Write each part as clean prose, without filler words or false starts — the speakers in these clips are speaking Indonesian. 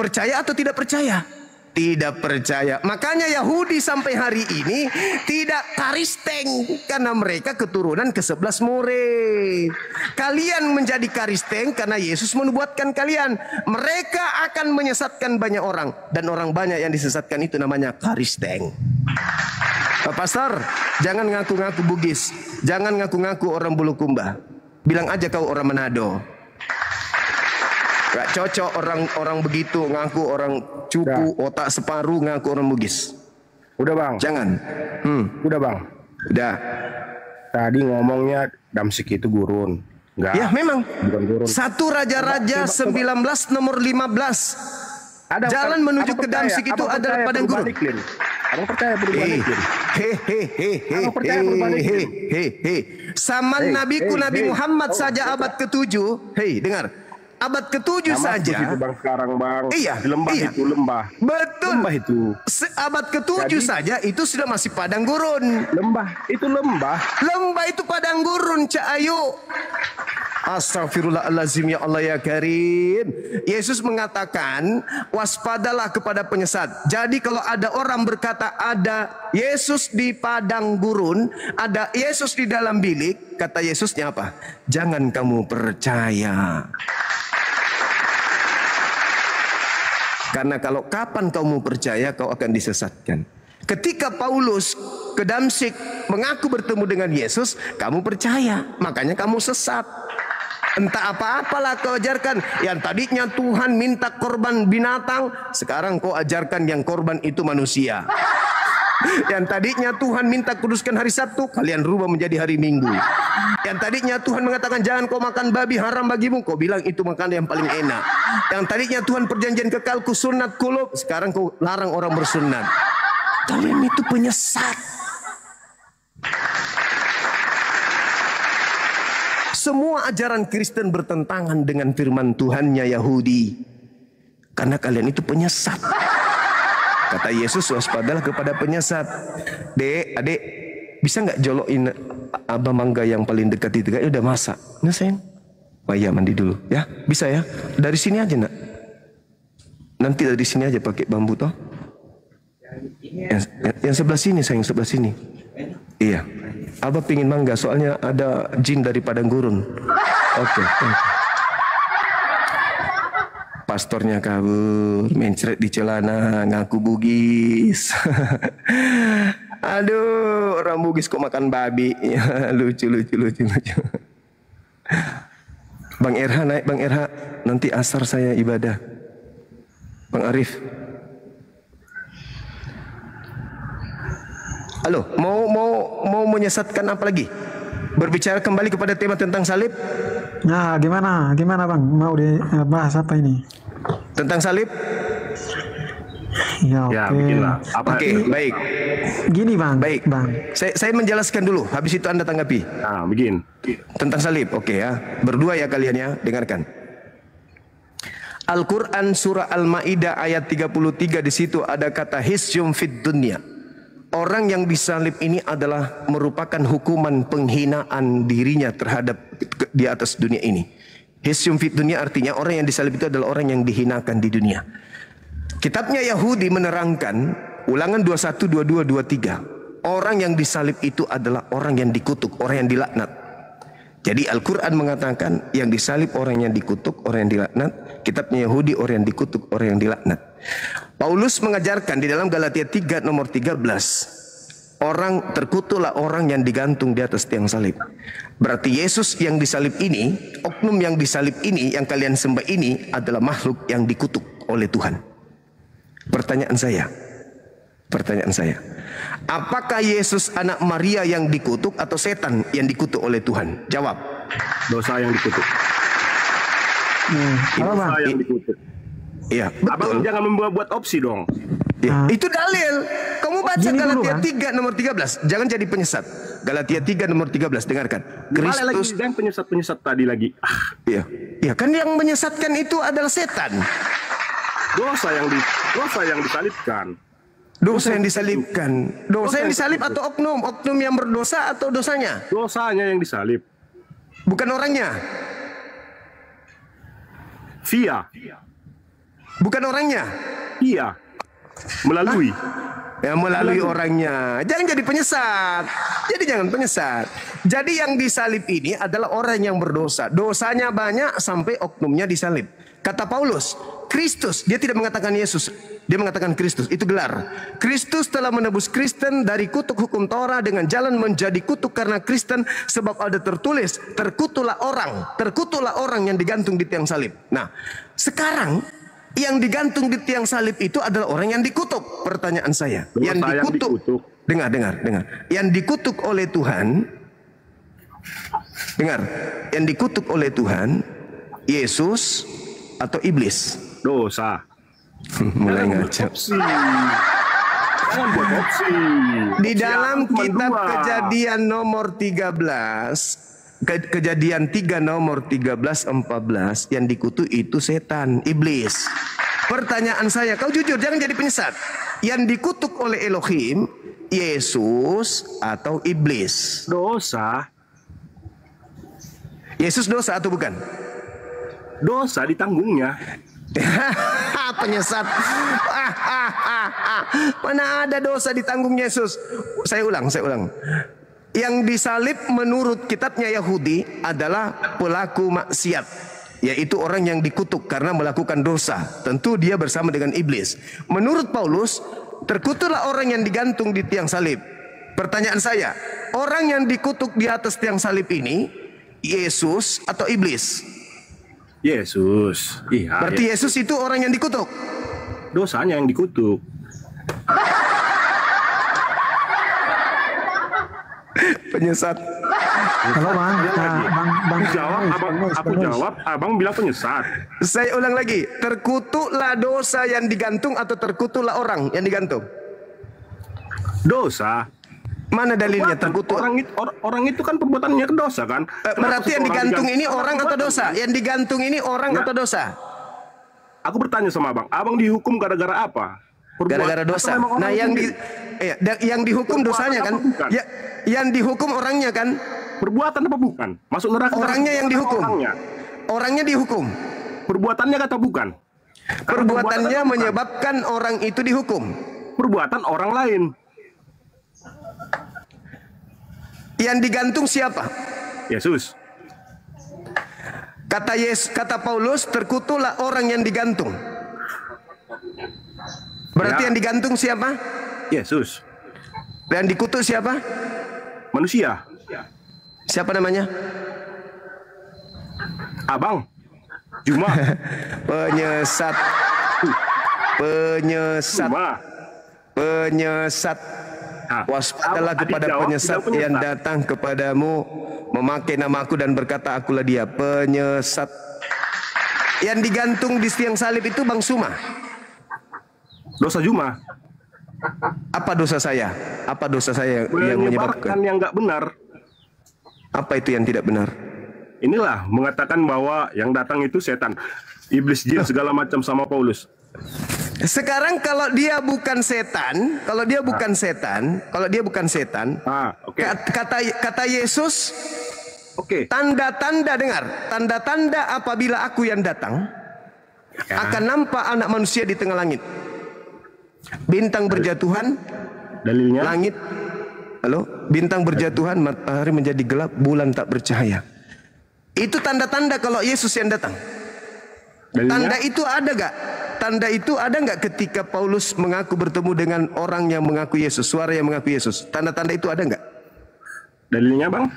Percaya atau tidak percaya? Tidak percaya. Makanya Yahudi sampai hari ini tidak Karisteng, karena mereka keturunan ke-11 murid. Kalian menjadi Karisteng karena Yesus menubuatkan kalian. Mereka akan menyesatkan banyak orang, dan orang banyak yang disesatkan itu namanya Karisteng. Pak Pastor, jangan ngaku-ngaku Bugis, jangan ngaku-ngaku orang Bulukumba. Bilang aja kau orang Manado. Gak cocok orang begitu ngaku orang cupu, otak separuh ngaku orang Bugis. Udah bang. Jangan. Udah bang. Udah. Tadi ngomongnya Damsyik itu gurun. Enggak. Ya memang. Bukan gurun. 1 Raja-Raja 19 nomor 15. Ada, jalan menuju ke Damsyik itu adalah padang gurun. Abang percaya perubahan iklim? Zaman nabiku Nabi Muhammad saja abad ke-7. Hei, dengar. Abad ke-7 saja. Itu bang sekarang bang. Iya. Di lembah iya. itu lembah. Betul. Lembah itu. Abad ke-7 saja itu sudah masih padang gurun. Lembah itu lembah. Lembah itu padang gurun, Cak Ayu. Astagfirullahaladzim, ya Allah ya Karim. Yesus mengatakan, waspadalah kepada penyesat. Jadi kalau ada orang berkata ada Yesus di padang gurun, ada Yesus di dalam bilik, kata Yesusnya apa? Jangan kamu percaya. Karena kalau kapan kamu percaya, kau akan disesatkan. Ketika Paulus ke Damsyik mengaku bertemu dengan Yesus, kamu percaya, makanya kamu sesat. Entah apa-apalah kau ajarkan. Yang tadinya Tuhan minta korban binatang, sekarang kau ajarkan yang korban itu manusia. Yang tadinya Tuhan minta kuduskan hari Sabtu, kalian rubah menjadi hari Minggu. Yang tadinya Tuhan mengatakan jangan kau makan babi, haram bagimu, kau bilang itu makanan yang paling enak. Yang tadinya Tuhan perjanjian kekalku sunat kulub, sekarang kau larang orang bersunat. Kalian itu penyesat. Semua ajaran Kristen bertentangan dengan firman Tuhannya Yahudi. Karena kalian itu penyesat. Kata Yesus, waspadalah kepada penyesat. Dek, adik, bisa nggak jolokin abang mangga yang paling dekat itu? Kayaknya udah masak. Nah sayang, oh iya mandi dulu. Ya, bisa ya. Dari sini aja nak. Nanti dari sini aja pakai bambu toh. Yang sebelah sini sayang, sebelah sini. Iya. Abah pingin mangga, soalnya ada jin dari padang gurun. Oke. Pastornya kabur, mencret di celana, ngaku Bugis. Aduh, orang Bugis kok makan babi. Lucu. Bang RH naik, Bang RH. Nanti asar saya ibadah. Bang Arif. Halo, mau menyesatkan apa lagi? Berbicara kembali kepada tema tentang salib. Nah, gimana Bang? Mau dibahas apa ini? Tentang salib? Ya, oke. Oke, baik. Gini Bang. Baik. Bang. Saya menjelaskan dulu, habis itu Anda tanggapi. Nah, begini. Tentang salib, oke ya. Berdua ya kalian ya, dengarkan. Al-Quran surah Al-Ma'idah ayat 33, di situ ada kata hisyum fid dunya. Orang yang disalib ini adalah merupakan hukuman penghinaan dirinya terhadap di atas dunia ini. Hisyum fid dunya artinya orang yang disalib itu adalah orang yang dihinakan di dunia. Kitabnya Yahudi menerangkan, Ulangan 21, 22, 23. Orang yang disalib itu adalah orang yang dikutuk, orang yang dilaknat. Jadi Al-Quran mengatakan yang disalib orang yang dikutuk, orang yang dilaknat. Kitabnya Yahudi orang yang dikutuk, orang yang dilaknat. Paulus mengajarkan di dalam Galatia 3 nomor 13. Orang terkutuklah orang yang digantung di atas tiang salib. Berarti Yesus yang disalib ini, oknum yang disalib ini, yang kalian sembah ini adalah makhluk yang dikutuk oleh Tuhan. Pertanyaan saya, apakah Yesus anak Maria yang dikutuk atau setan yang dikutuk oleh Tuhan? Jawab. Dosa yang dikutuk. Dosa yang dikutuk. Iya, betul. Abang jangan membuat opsi dong. Ya, itu dalil. Kamu baca Galatia 3 nomor 13. Jangan jadi penyesat. Galatia 3 nomor 13, dengarkan. Kristus dan penyesat tadi lagi. Iya. Iya, kan yang menyesatkan itu adalah setan. Dosa yang disalibkan. Dosa yang disalibkan. Dosa yang disalib atau oknum? Oknum yang berdosa atau dosanya? Dosanya yang disalib. Bukan orangnya. Via. Bukan orangnya. Iya. Melalui. Ya, melalui orangnya. Jangan jadi penyesat. Jadi jangan penyesat. Jadi yang disalib ini adalah orang yang berdosa. Dosanya banyak sampai oknumnya disalib. Kata Paulus, Kristus, dia tidak mengatakan Yesus. Dia mengatakan Kristus, itu gelar. Kristus telah menebus Kristen dari kutuk hukum Torah dengan jalan menjadi kutuk karena Kristen, sebab ada tertulis, terkutuklah orang yang digantung di tiang salib. Nah, sekarang yang digantung di tiang salib itu adalah orang yang dikutuk. Pertanyaan saya, yang dikutuk. Dengar. Yang dikutuk oleh Tuhan, dengar, yang dikutuk oleh Tuhan, Yesus atau iblis? Dosa. Mulai ngaco. Jangan buat opsi. Di dalam kitab Kejadian nomor 13, Kejadian 3 nomor 13-14, yang dikutuk itu setan, iblis. Pertanyaan saya, kau jujur, jangan jadi penyesat. Yang dikutuk oleh Elohim, Yesus atau iblis? Dosa. Yesus dosa atau bukan? Dosa ditanggungnya. Penyesat. Mana ada dosa ditanggung Yesus? Saya ulang. Yang disalib menurut kitabnya Yahudi adalah pelaku maksiat, yaitu orang yang dikutuk karena melakukan dosa. Tentu dia bersama dengan iblis. Menurut Paulus, terkutuklah orang yang digantung di tiang salib. Pertanyaan saya, orang yang dikutuk di atas tiang salib ini Yesus atau iblis? Yesus. Iya. Berarti Yesus itu orang yang dikutuk. Dosanya yang dikutuk. Penyesat. Halo bang, bang Jawab, aku jawab, abang bilang penyesat. Saya ulang lagi, terkutuklah dosa yang digantung atau terkutuklah orang yang digantung? Dosa. Mana dalilnya terkutuk? Orang itu kan perbuatannya dosa kan? Berarti yang digantung ini orang atau dosa? Yang digantung ini orang atau dosa? Aku bertanya sama abang dihukum gara-gara apa? Gara-gara dosa. Nah, yang dihukum dosanya kan? Ya, yang dihukum orangnya kan? Perbuatan apa bukan? Masuk neraka. Orangnya yang dihukum. Orangnya dihukum. Perbuatannya kata bukan. Perbuatannya menyebabkan orang itu dihukum. Perbuatan orang lain. Yang digantung siapa? Yesus. Kata Paulus, terkutuklah orang yang digantung. Berarti yang digantung siapa? Yesus. Dan dikutuk siapa? Manusia. Siapa namanya? Abang. Juma. Penyesat. Waspadalah kepada penyesat yang datang kepadamu memakai namaku dan berkata akulah dia. Penyesat. Yang digantung di tiang salib itu Bang Suma. Dosa Juma. Apa dosa saya? Apa dosa saya yang menyebabkan yang nggak benar? Apa itu yang tidak benar? Inilah mengatakan bahwa yang datang itu setan, iblis, jin, segala macam sama Paulus. Sekarang kalau dia bukan setan, kata Yesus, tanda-tanda, dengar, tanda-tanda apabila aku yang datang, akan nampak anak manusia di tengah langit. Bintang berjatuhan, dalilnya langit, bintang berjatuhan, matahari menjadi gelap, bulan tak bercahaya. Itu tanda-tanda kalau Yesus yang datang. Dalilnya? Tanda itu ada gak? Tanda itu ada nggak ketika Paulus mengaku bertemu dengan orang yang mengaku Yesus, suara yang mengaku Yesus? Tanda-tanda itu ada nggak? Dalilnya bang?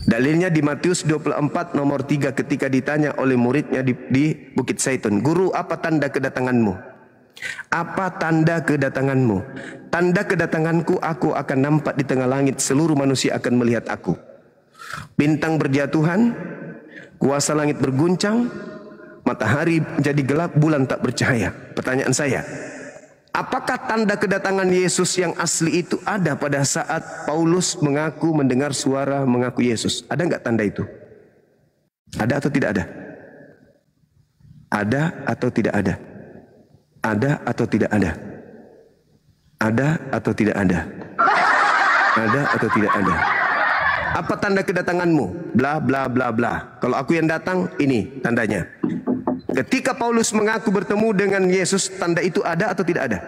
Dalilnya di Matius 24 nomor 3 ketika ditanya oleh muridnya di Bukit Zaitun, Guru, apa tanda kedatanganmu? Apa tanda kedatanganmu? Tanda kedatanganku, aku akan nampak di tengah langit, seluruh manusia akan melihat aku. Bintang berjatuhan, kuasa langit berguncang, matahari menjadi gelap, bulan tak bercahaya. Pertanyaan saya, apakah tanda kedatangan Yesus yang asli itu ada pada saat Paulus mengaku mendengar suara mengaku Yesus? Ada nggak tanda itu? Ada atau tidak ada? Ada atau tidak ada? Ada atau tidak ada? Ada atau tidak ada? Ada atau tidak ada? Apa tanda kedatanganmu? Bla bla bla bla. Kalau aku yang datang, ini tandanya. Ketika Paulus mengaku bertemu dengan Yesus, tanda itu ada atau tidak ada?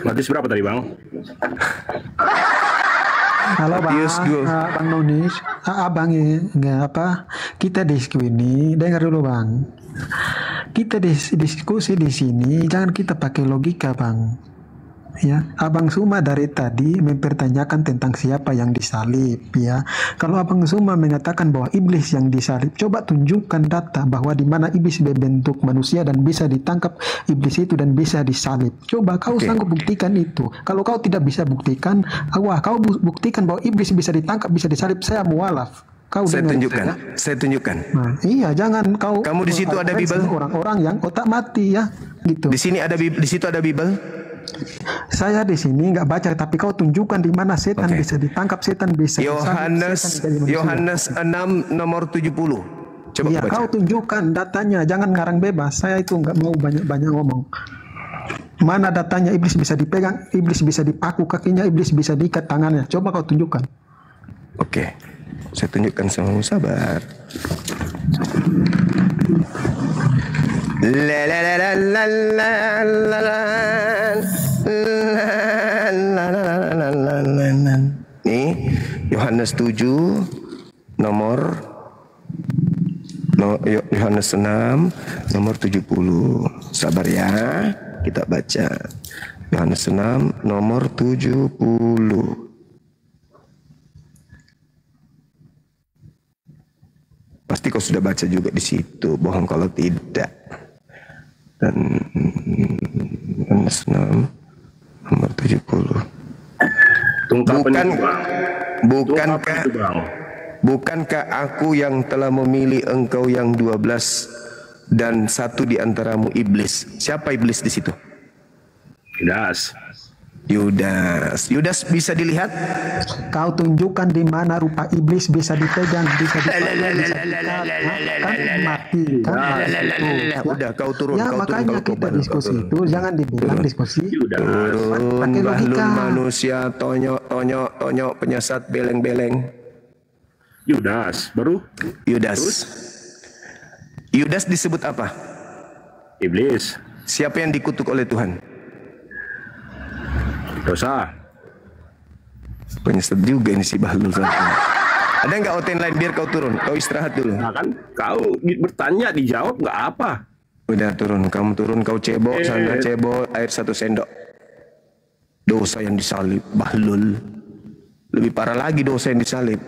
Matius berapa tadi Bang? Halo Bang, Matius 2. Bang Nonis, Abang nggak apa? Kita diskusi ini, dengar dulu Bang. Kita diskusi di sini, jangan kita pakai logika Bang. Ya, Abang Suma dari tadi mempertanyakan tentang siapa yang disalib. Ya, kalau Abang Suma mengatakan bahwa iblis yang disalib, coba tunjukkan data bahwa di mana iblis berbentuk manusia dan bisa ditangkap iblis itu dan bisa disalib. Coba kau sanggup buktikan itu. Kalau kau tidak bisa buktikan, kau buktikan bahwa iblis bisa ditangkap, bisa disalib. Saya mualaf. Kau Saya dengar, tunjukkan. ya? Saya tunjukkan. Nah, iya, jangan kau. Kamu di situ ada Bible? Orang-orang yang otak mati ya, gitu. Di sini ada di situ ada Bible. Saya di sini nggak baca, tapi kau tunjukkan di mana setan bisa ditangkap, setan bisa Yohanes 6 nomor 70. Coba iya, baca. kau tunjukkan datanya, jangan ngarang bebas. Saya itu nggak mau banyak-banyak ngomong. Mana datanya? Iblis bisa dipegang, iblis bisa dipaku kakinya, iblis bisa diikat tangannya. Coba kau tunjukkan. Oke, saya tunjukkan sama sabar. La la la la la la la la la. Nih Yohanes 7 nomor Yohanes 6 nomor 70. Sabar ya, kita baca. Yohanes 6 nomor 70. Pasti kau sudah baca juga di situ. Bohong kalau tidak. Dan Yohanes 6 nomor 70. Bukankah aku yang telah memilih engkau yang 12 dan satu di antaramu iblis? Siapa iblis di situ? Yudas bisa dilihat? Kau tunjukkan di mana rupa iblis bisa dipegang, bisa mati. Udah kau turun. Ya, makanya kita diskusi itu jangan dibilang diskusi. Turun bahlul manusia tonyok penyesat beleng-beleng. Yudas baru. Yudas disebut apa? Iblis. Siapa yang dikutuk oleh Tuhan? Dosa. Penyesat juga ini si bahlul. Ada nggak OTN lain biar kau turun? Kau istirahat dulu. Nah kan kau bertanya dijawab nggak apa? Udah turun, kamu turun, kau cebok sana, cebok air 1 sendok. Dosa yang disalib, bahlul. Lebih parah lagi dosa yang disalib.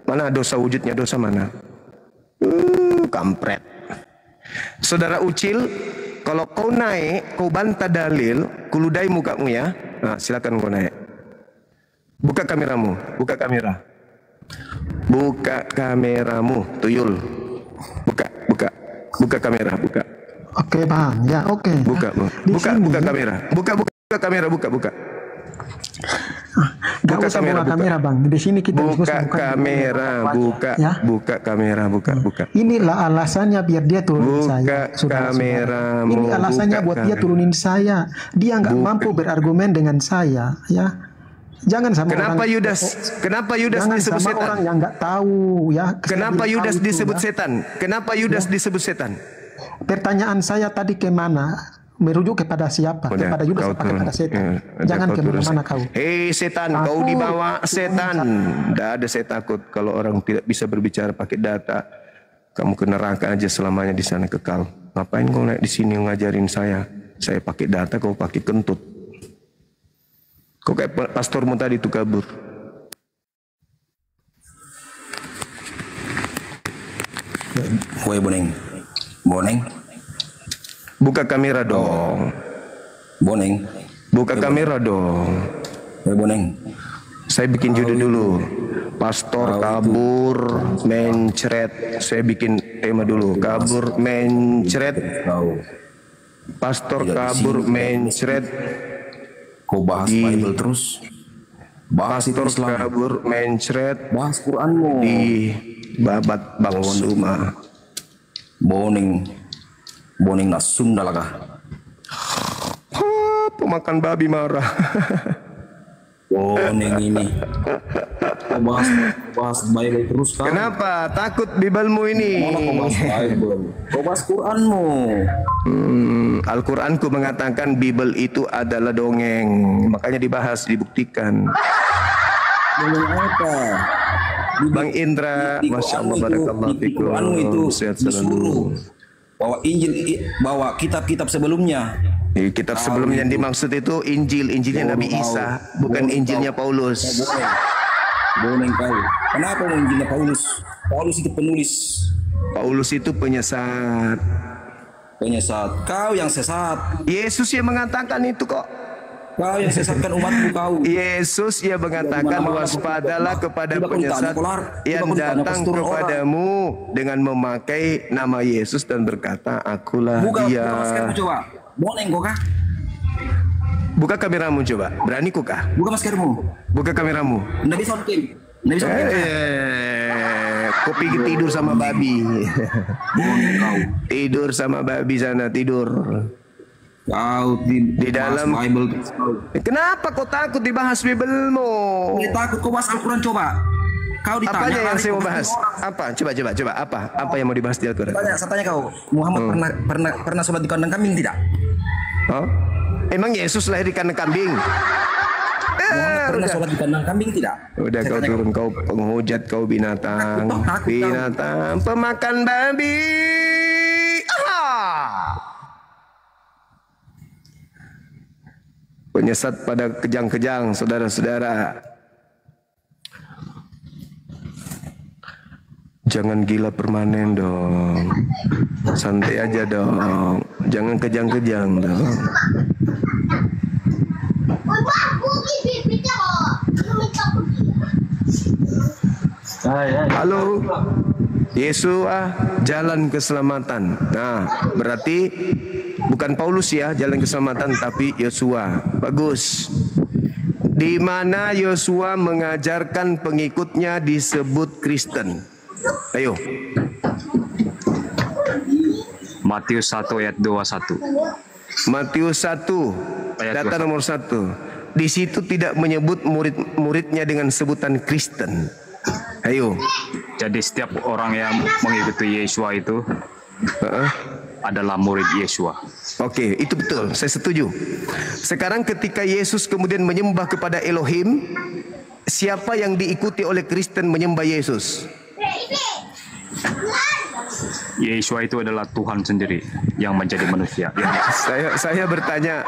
Mana dosa wujudnya, dosa mana? Kampret. Saudara Ucil, kalau kau naik, kau bantah dalil, kuludai mukamu ya. Nah, silakan kau naik. Buka kameramu, buka kamera. Buka kameramu, tuyul. Buka kamera, buka. Oke Bang, ya oke. Buka kamera. Buka kamera. Gak usah buka kamera Bang. Di sini kita buka kamera, buka kamera. Inilah alasannya biar dia turunin saya. Kamera. Ini alasannya buat dia turunin saya. Dia nggak mampu berargumen dengan saya, ya. Jangan sama Kenapa orang. Yudas disebut setan? Orang yang nggak tahu, ya. Kenapa Yudas disebut setan? Kenapa Yudas disebut setan? Pertanyaan saya tadi kemana? Merujuk kepada siapa? Kepada Yudas atau kepada setan? Jangan kemana-mana kau. Hei setan, kau dibawa setan. Tidak ada saya takut kalau orang tidak bisa berbicara pakai data. Kamu ke neraka aja selamanya di sana kekal. Ngapain kau naik di sini ngajarin saya? Saya pakai data, kau pakai kentut. Kau kayak pastormu tadi itu kabur. Woi Boneng. Buka kamera dong. Boneng. Buka kamera dong. Woi Boneng. Saya bikin judul dulu. Pastor kabur mencret. Saya bikin tema dulu. Kabur mencret. Pastor kabur mencret. Kau bahas Bible terus. Bahas Pastor Islam. kabur mencret. Bahas Quranmu. Di babat Bang Suma. Boneng nak Sunda lah. Pemakan babi marah. Boneng ini Kau bahas Bible terus kau. Kenapa? Takut Biblemu ini. Mana kau bahas Bible? Kau bahas Quranmu. Al-Quranku mengatakan Bible itu adalah dongeng. Makanya dibahas, dibuktikan. Dengan apa? Bang Indra, Masya Allah, barakallahu Di Quranmu itu fikum. Sehat selalu. disuruh bawa Injil, bawa kitab-kitab sebelumnya. Di kitab sebelumnya yang dimaksud itu Injilnya Nabi Isa, bukan Injilnya Paulus. Boneng kau. Kenapa mau Injilnya Paulus? Paulus itu penulis. Paulus itu penyesat. Penyesat. Kau yang sesat. Yesus yang mengatakan itu kok. Kau yang sesatkan umatmu kau. Yesus yang mengatakan waspadalah kepada penyesat yang datang kepadamu dengan memakai nama Yesus dan berkata, akulah Buka dia. maskermu coba. Boneng kau kah? Buka kameramu coba. Berani kah? Buka maskermu. Buka kameramu. Nggak bisa hunting. Nggak bisa hunting. Kau pergi tidur sama babi. Boneng kau. Tidur sama babi sana, tidur. Kau Di dalam Bible. Kenapa kau takut dibahas Biblemu? Ini takut kau bahas Al-Quran coba. Kau ditanya. Apanya yang saya mau bahas? Apa? Coba apa yang mau dibahas di Al-Quran? Saya tanya kau, Muhammad pernah sholat di kandang kambing tidak? Oh? Emang Yesus lahir di kandang kambing? Muhammad pernah sholat di kandang kambing tidak? Udah kau turun, kau penghujat, kau binatang. Takut, Binatang pemakan babi. Penyesat pada kejang-kejang, saudara-saudara. Jangan gila permanen dong. Santai aja dong. Jangan kejang-kejang dong. Halo. Yesua jalan keselamatan. Nah, berarti bukan Paulus ya jalan keselamatan, tapi Yosua. Bagus. Di mana Yosua mengajarkan pengikutnya disebut Kristen. Ayo. Matius 1 ayat 21. Matius 1 Ayat data 21. nomor 1. Di situ tidak menyebut murid-muridnya dengan sebutan Kristen. Ayo. Jadi setiap orang yang mengikuti Yesua itu adalah murid Yesua. Oke, itu betul. Saya setuju. Sekarang ketika Yesus kemudian menyembah kepada Elohim, siapa yang diikuti oleh Kristen menyembah Yesus? Yesua itu adalah Tuhan sendiri yang menjadi manusia. Saya bertanya,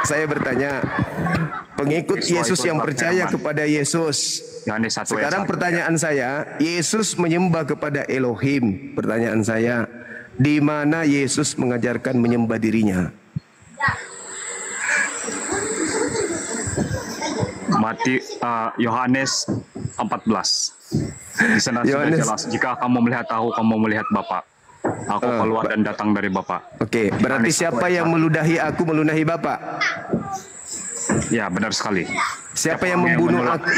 pengikut Yesus yang percaya kepada Yesus. Yohanes 1 ayat Sekarang 1. pertanyaan saya, Yesus menyembah kepada Elohim. Pertanyaan saya, di mana Yesus mengajarkan menyembah dirinya? Yohanes 14. Di sana sudah jelas, jika kamu melihat aku, kamu melihat Bapa. Aku keluar dan datang dari Bapa. Oke, berarti siapa yang meludahi aku meludahi Bapa? Ya, benar sekali. Siapa yang membunuh aku?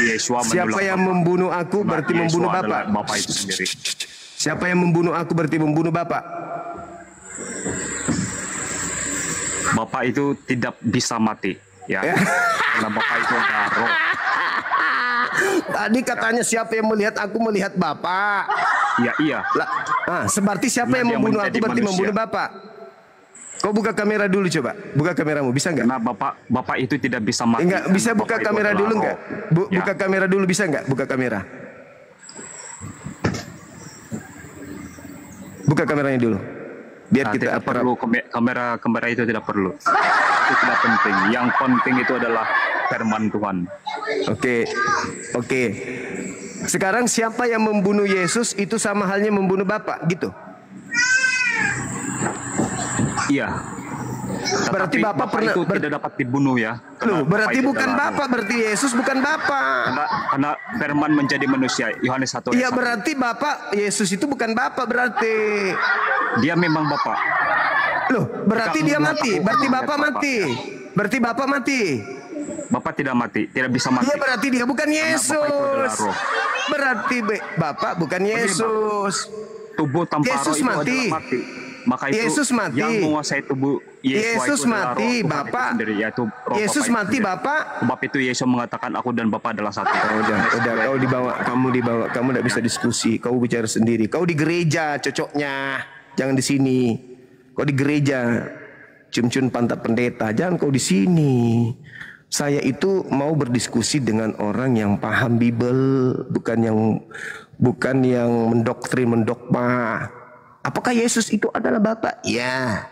Siapa yang membunuh aku berarti membunuh Bapa. Bapa itu sendiri. Siapa yang membunuh aku berarti membunuh Bapa. Bapa itu tidak bisa mati, ya. Karena Bapa itu adalah roh. Tadi katanya siapa yang melihat aku melihat Bapa. Ya, iya. Seperti siapa yang membunuh aku berarti membunuh Bapa. Kau buka kamera dulu coba. Buka kameramu, bisa nggak? Karena Bapak itu tidak bisa mati. Enggak, bisa buka Bapak kamera dulu nggak? Ya. Buka kamera dulu bisa nggak? Buka kamera. Buka kameranya dulu. Biar kita tidak perlu kamera itu tidak perlu. Itu tidak penting. Yang penting itu adalah firman Tuhan. Oke. Sekarang siapa yang membunuh Yesus itu sama halnya membunuh Bapa, gitu. Iya. Berarti Bapak pernah itu tidak dapat dibunuh ya. Loh, berarti Bapak itu bukan adalah Bapak, berarti Yesus bukan Bapak. Karena firman menjadi manusia. Yohanes 1 ayat Iya, 1. berarti Bapak Yesus itu bukan Bapak berarti. Dia memang Bapak. Loh, berarti Jika dia kamu mati. melihat Berarti aku, Bapak melihat mati. Berarti Bapak mati. Bapak tidak mati, tidak bisa mati. Iya, berarti dia bukan Bapak itu adalah Yesus. roh. Berarti Bapak bukan Yesus. Tubuh tanpa Yesus roh itu mati. adalah mati. Maka itu Yesus mati. yang menguasai tubuh Yesus itu adalah mati, roh Tuhan Bapak. itu sendiri, yaitu roh Yesus Bapa itu mati, sendiri. Bapak. Sebab itu Yesus mengatakan aku dan Bapa adalah satu. Udah, kamu dibawa, kamu tidak bisa diskusi, kau bicara sendiri. Kau di gereja cocoknya, jangan di sini. Kau di gereja, cium-cium pantat pendeta, jangan kau di sini. Saya itu mau berdiskusi dengan orang yang paham Bible, bukan yang mendoktrina. Apakah Yesus itu adalah Bapa? Ya.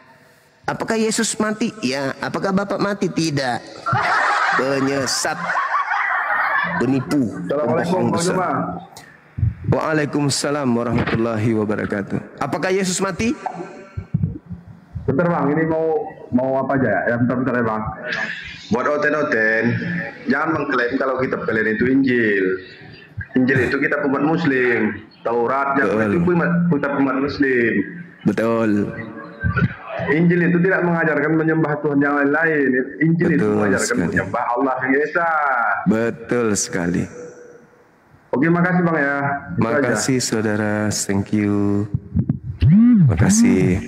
Apakah Yesus mati? Ya. Apakah Bapak mati? Tidak. Penyesat, penipu, Assalamualaikum, Bang Juma. Waalaikumsalam warahmatullahi wabarakatuh. Apakah Yesus mati? Bentar Bang, ini mau apa aja ya? Ya bentar ya Bang. Buat oten-oten, jangan mengklaim kalau kita kalian itu Injil. Injil itu kita umat Muslim. Taurat yang itu kita umat Muslim. Betul. Injil itu tidak mengajarkan menyembah Tuhan yang lain. Injil itu Betul mengajarkan sekali. menyembah Allah yang Esa. Betul sekali. Oke, makasih Bang ya. Itu aja. Makasih saudara, thank you. Makasih.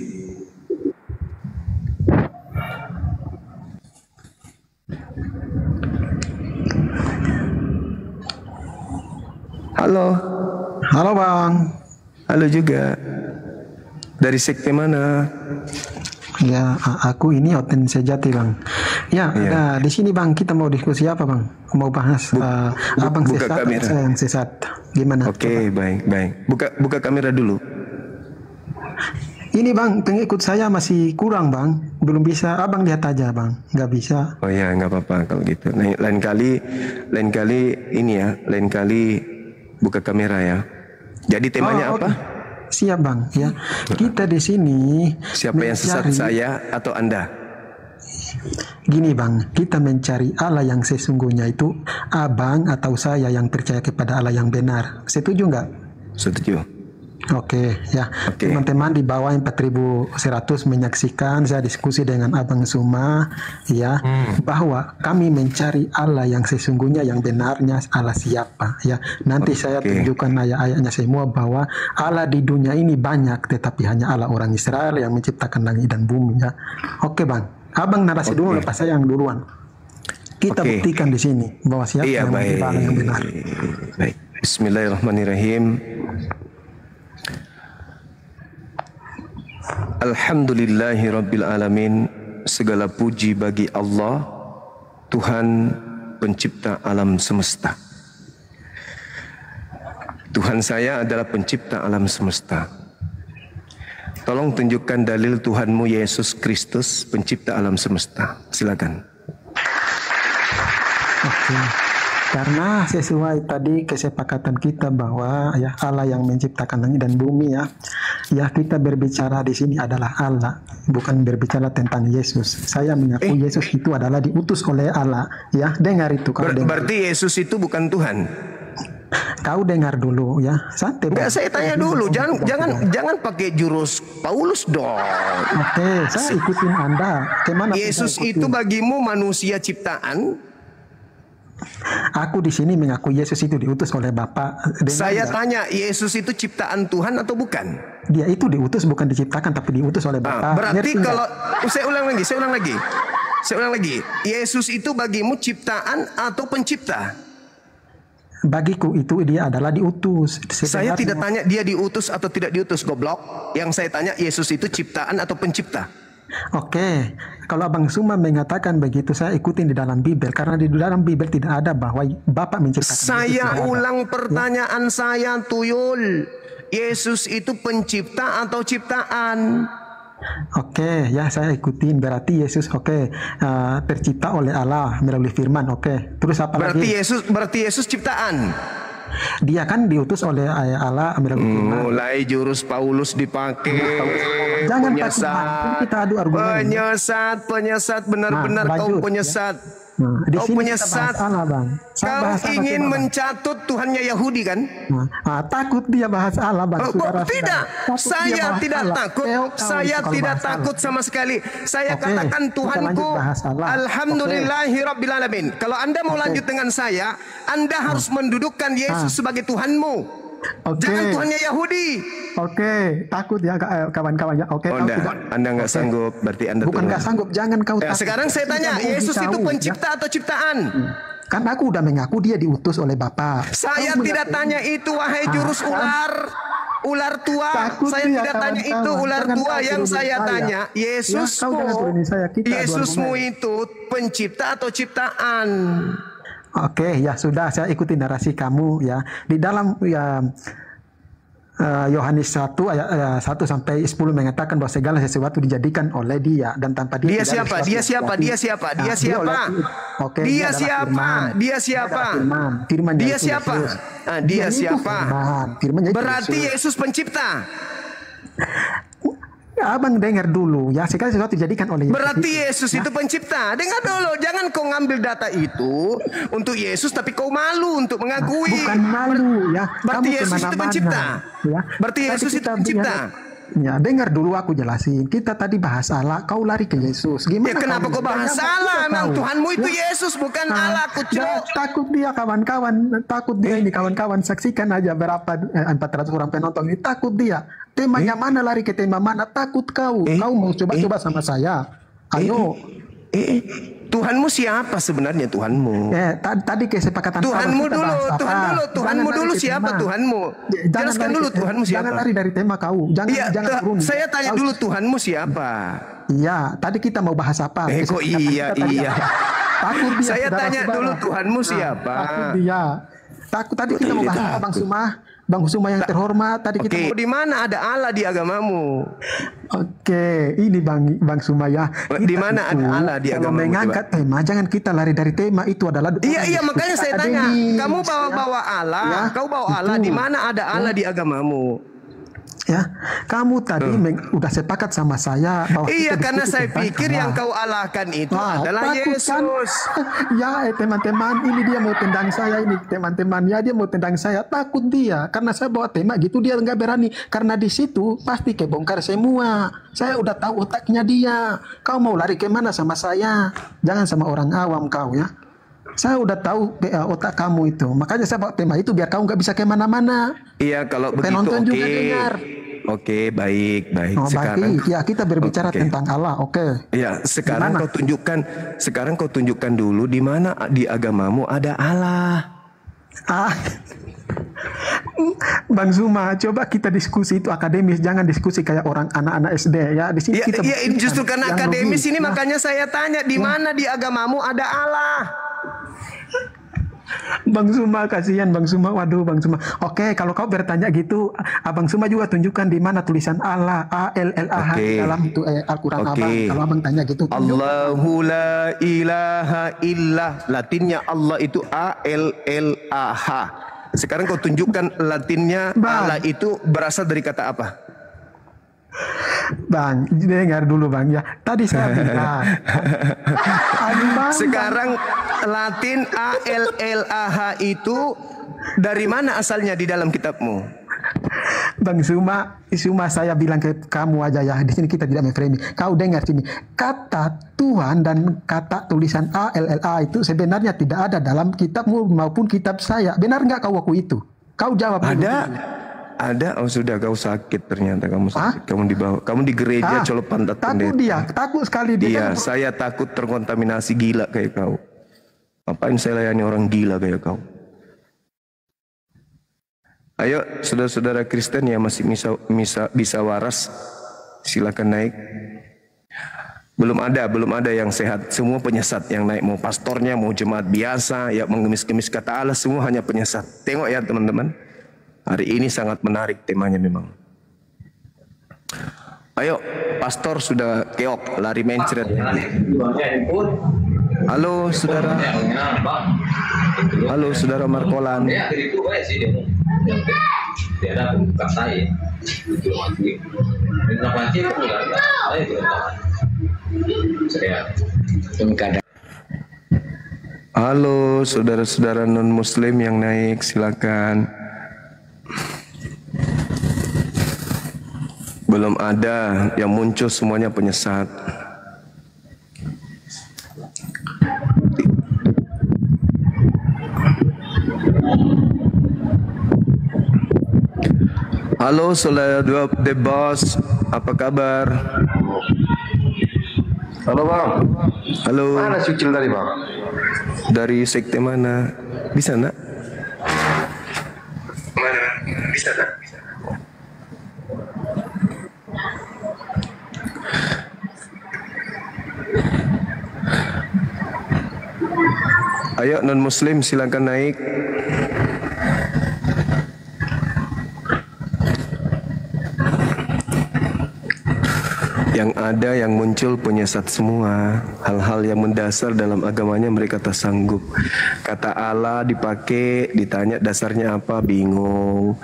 Halo. Halo Bang. Halo juga. Dari sekte mana? Ya, aku ini Oten Sejati Bang. Ya, Iya. nah, di sini Bang kita mau diskusi apa Bang? Mau bahas Abang buka sesat, kamera. saya yang sesat. Gimana? Oke, baik. Buka kamera dulu. Ini Bang, pengikut saya masih kurang Bang. Belum bisa, Abang lihat aja Bang. Nggak bisa. Oh ya, nggak apa-apa kalau gitu. Lain kali ini ya, lain kali buka kamera ya. Jadi temanya Oh, apa? Siap Bang, ya. Kita di sini Siapa yang sesat, mencari- saya atau Anda? Gini Bang, kita mencari Allah yang sesungguhnya itu Abang atau saya yang percaya kepada Allah yang benar. Setuju nggak? Setuju. Oke, ya. Oke. Teman-teman di bawah 4.100 menyaksikan saya diskusi dengan Abang Suma, ya, bahwa kami mencari Allah yang sesungguhnya yang benarnya Allah siapa, ya. Nanti saya Oke. tunjukkan ayat-ayatnya semua bahwa Allah di dunia ini banyak, tetapi hanya Allah orang Israel yang menciptakan langit dan bumi, ya. Oke, Bang. Abang narasi dulu, lepas saya yang duluan. Kita Oke. buktikan di sini bahwa siapa Iya, yang baik. menyembah Allah yang benar. Baik. Bismillahirrahmanirrahim. Alhamdulillahi Rabbil Alamin. Segala puji bagi Allah, Tuhan pencipta alam semesta. Tuhan saya adalah pencipta alam semesta. Tolong tunjukkan dalil Tuhanmu Yesus Kristus pencipta alam semesta. Silakan. Oke. Karena sesuai tadi kesepakatan kita bahwa ya Allah yang menciptakan langit dan bumi, ya. Ya, kita berbicara di sini adalah Allah, bukan berbicara tentang Yesus. Saya mengaku Yesus itu adalah diutus oleh Allah. Ya, dengar itu kau dengar. Berarti Yesus itu bukan Tuhan. Kau dengar dulu ya. Santai. Enggak, Bang. saya tanya dulu. Jangan pakai jurus Paulus dong. Oke, saya ikutin Anda. Kemana Yesus saya ikutin? itu bagimu manusia ciptaan. Aku di sini mengaku Yesus itu diutus oleh Bapa. Dengar Saya nggak? tanya, Yesus itu ciptaan Tuhan atau bukan? Dia itu diutus bukan diciptakan tapi diutus oleh Bapa. Berarti Ngerti nggak? kalau saya ulang lagi. Yesus itu bagimu ciptaan atau pencipta? Bagiku itu dia adalah diutus. Saya Sebenarnya- tidak tanya dia diutus atau tidak diutus, goblok. Yang saya tanya Yesus itu ciptaan atau pencipta? Oke, kalau Abang Suma mengatakan begitu, saya ikutin di dalam Bible. Karena di dalam Bible tidak ada bahwa Bapak menciptakan. Saya Yesus, tidak ada. ulang pertanyaan saya, Tuyul. Yesus itu pencipta atau ciptaan? Oke, ya saya ikutin. Berarti Yesus tercipta oleh Allah melalui firman. Oke, terus apa lagi? Berarti Yesus ciptaan. Dia kan diutus oleh Allah melalui firman. Mulai jurus Paulus dipakai. Jangan pakai Bang. Kita adu argumen. Penyesat, benar-benar Nah, kau lanjut, penyesat. Nah, di Kau sini penyesat. kita bahas Allah, Bang. Saya Kau bahas Allah, ingin coba, Bang. mencatut Tuhannya Yahudi kan? Takut dia bahas Allah, Bang. Tidak, Takut dia saya bahas tidak Allah. takut. Tahu Saya kalau tidak bahas Allah. takut sama sekali. Saya Oke, katakan kita Tuhanku, lanjut bahas Allah. Alhamdulillahi Rabbil Alamin. Kalau Anda mau lanjut dengan saya, Anda harus mendudukkan Yesus sebagai Tuhanmu. Oke. Jangan Tuhannya Yahudi. Oke, takut ya kawan-kawan ya. Oke, Oh, kau enggak. tidak. Anda nggak sanggup, berarti Anda Bukan turun. nggak sanggup, jangan kau Ya, takut. sekarang saya tanya, Kita mau uji Yesus itu kau, pencipta atau ciptaan? ya. Kan aku udah mengaku dia diutus oleh Bapa. Saya Kau tidak mengaku- tanya itu, wahai jurus ular. Ular tua, Takut saya dia, tidak tanya kawan-kawan. itu ular Jangan tua kau yang turunin saya saya. tanya. Ya, kau jangan Yesusmu, turunin saya. Kita adu Yesusmu argumen. itu pencipta atau ciptaan? Oke, ya sudah, saya ikuti narasi kamu ya. Di dalam ya Yohanes 1 ayat 1 sampai 10 mengatakan bahwa segala sesuatu dijadikan oleh Dia dan tanpa Dia Dia tidak ada siapa? sesuatu Dia yang siapa? jadi. Dia siapa? Dia Nah, siapa? oleh- Oke, Dia adalah siapa? firman. Dia siapa? adalah Firman. Firman Dia yaitu siapa? Yesus. Ah, dia itu siapa? Firman. Firman yaitu Berarti Yesus. Yesus pencipta. Abang dengar dulu ya, segala sesuatu dijadikan oleh Yesus. Berarti itu. Yesus itu pencipta. Dengar dulu, jangan kau ngambil data itu untuk Yesus tapi kau malu untuk mengakui. Bukan malu ya. Berarti Kamu Yesus itu kemana-mana, pencipta. Ya. Berarti Tadi Yesus itu kita pencipta. Ya, dengar dulu aku jelasin. Kita tadi bahas Allah, kau lari ke Yesus. Ya Gimana? kenapa kau bahas salah? Memang Tuhanmu itu Yesus bukan Allah, Ya, kucuk. takut dia kawan-kawan, takut dia ini kawan-kawan, saksikan aja berapa 400 orang penonton ini, takut dia. Temanya mana, lari ke tema mana, takut kau. Kau mau coba-coba sama saya. Ayo. Tuhanmu siapa sebenarnya Tuhanmu? Tadi kesepakatan Tuhanmu kita dulu, bahas apa? Tuhanmu Jangan dulu lari ke siapa tema. Tuhanmu? Jangan Jelaskan lari dulu ke- Tuhanmu siapa? Jangan lari dari tema kau. Jangan Iya, jangan turun. saya tanya Kau- dulu Tuhanmu siapa? Iya, tadi kita mau bahas apa? Kok Kesepakatan iya, kita tadi iya. apa? Takut dia. Saya tanya saudara-saudara. dulu Tuhanmu siapa? Takut dia. Takut tadi kita mau bahas apa, Bang Suma? Bang Suma yang terhormat. Tadi kita Oke, di mana ada Allah di agamamu? Oke, ini Bang Sumaya. Di mana ada Allah di Kalau agamamu, mengangkat tema, jangan kita lari dari tema itu adalah. Iya, makanya saya tanya. akademis, Kamu ya. bawa Allah, Ya, kau bawa Allah. itu. Di mana ada Allah di agamamu? Ya, kamu tadi udah sepakat sama saya bahwa Iya, kita karena diskusi saya tentang pikir Allah. yang kau alahkan itu Wah, adalah takut kan? Yesus. Ya, teman-teman, ini dia mau tendang saya, ini teman-teman ya, dia mau tendang saya, takut dia karena saya bawa tema gitu, dia nggak berani karena di situ pasti kebongkar semua. Saya udah tahu otaknya dia. Kau mau lari kemana sama saya? Jangan sama orang awam kau ya. Saya udah tahu otak kamu itu, makanya saya bawa tema itu biar kau nggak bisa kemana-mana. Iya, kalau begitu Penonton oke. juga dengar. Oke, baik. Oh, Sekarang baik. Ya, kita berbicara Oke. tentang Allah. Oke. Ya, sekarang Gimana? kau tunjukkan dulu di mana di agamamu ada Allah. Ah. Bang Zuma, coba kita diskusi itu akademis, jangan diskusi kayak orang anak-anak SD ya. Di sini Ya, kita ya, ini buktikan justru karena yang akademis logis. ini Nah, makanya saya tanya di mana di agamamu ada Allah. Bang Zuma, kasihan Bang Zuma. Waduh, Bang Zuma. Oke, kalau kau bertanya gitu, Abang Zuma juga tunjukkan di mana tulisan Allah, A-L-L-A-H Oke. di dalam itu Al-Quran Oke. Abang. Kalau Abang tanya gitu, tunjuk. Allahu la ilaha illah. Latinnya Allah itu A-L-L-A-H. Sekarang kau tunjukkan Latinnya Bang. Allah itu berasal dari kata apa? Bang, dengar dulu Bang ya. Tadi saya bilang. Aduh, Bang, Sekarang Latin A-L-L-A-H itu dari mana asalnya di dalam kitabmu? Bang Suma saya bilang ke kamu aja ya, di sini kita tidak memframing. Kau dengar sini, kata Tuhan dan kata tulisan A-L-L-A itu sebenarnya tidak ada dalam kitabmu maupun kitab saya. Benar nggak kau aku itu? Kau jawab dulu. Ada. Oh sudah, kau sakit ternyata kamu sakit. Kamu dibawa, kamu di gereja colok pantat takut pendeta. dia, takut sekali dia. Iya, Kan- saya takut terkontaminasi gila kayak kau. Ngapain saya layani orang gila kayak kau? Ayo, saudara-saudara Kristen yang masih bisa waras, silakan naik. Belum ada yang sehat. Semua penyesat yang naik. Mau pastornya, mau jemaat biasa, ya mengemis-kemis kata Allah, semua hanya penyesat. Tengok ya teman-teman. Hari ini sangat menarik temanya memang. Ayo, pastor sudah keok, lari mencret. Halo, saudara. Halo, saudara Markolan. Halo, saudara-saudara non-muslim yang naik, silakan. Belum ada, yang muncul semuanya penyesat. Halo Saudara The Boss, apa kabar? Halo Bang. Halo. Mana si Ucil tadi Bang? Dari sekte mana? Bisa nak? Mana? Bisa nak? Ayo non muslim silakan naik. Yang ada yang muncul penyesat semua. Hal-hal yang mendasar dalam agamanya mereka tak sanggup. Kata Allah dipakai, ditanya dasarnya apa, bingung.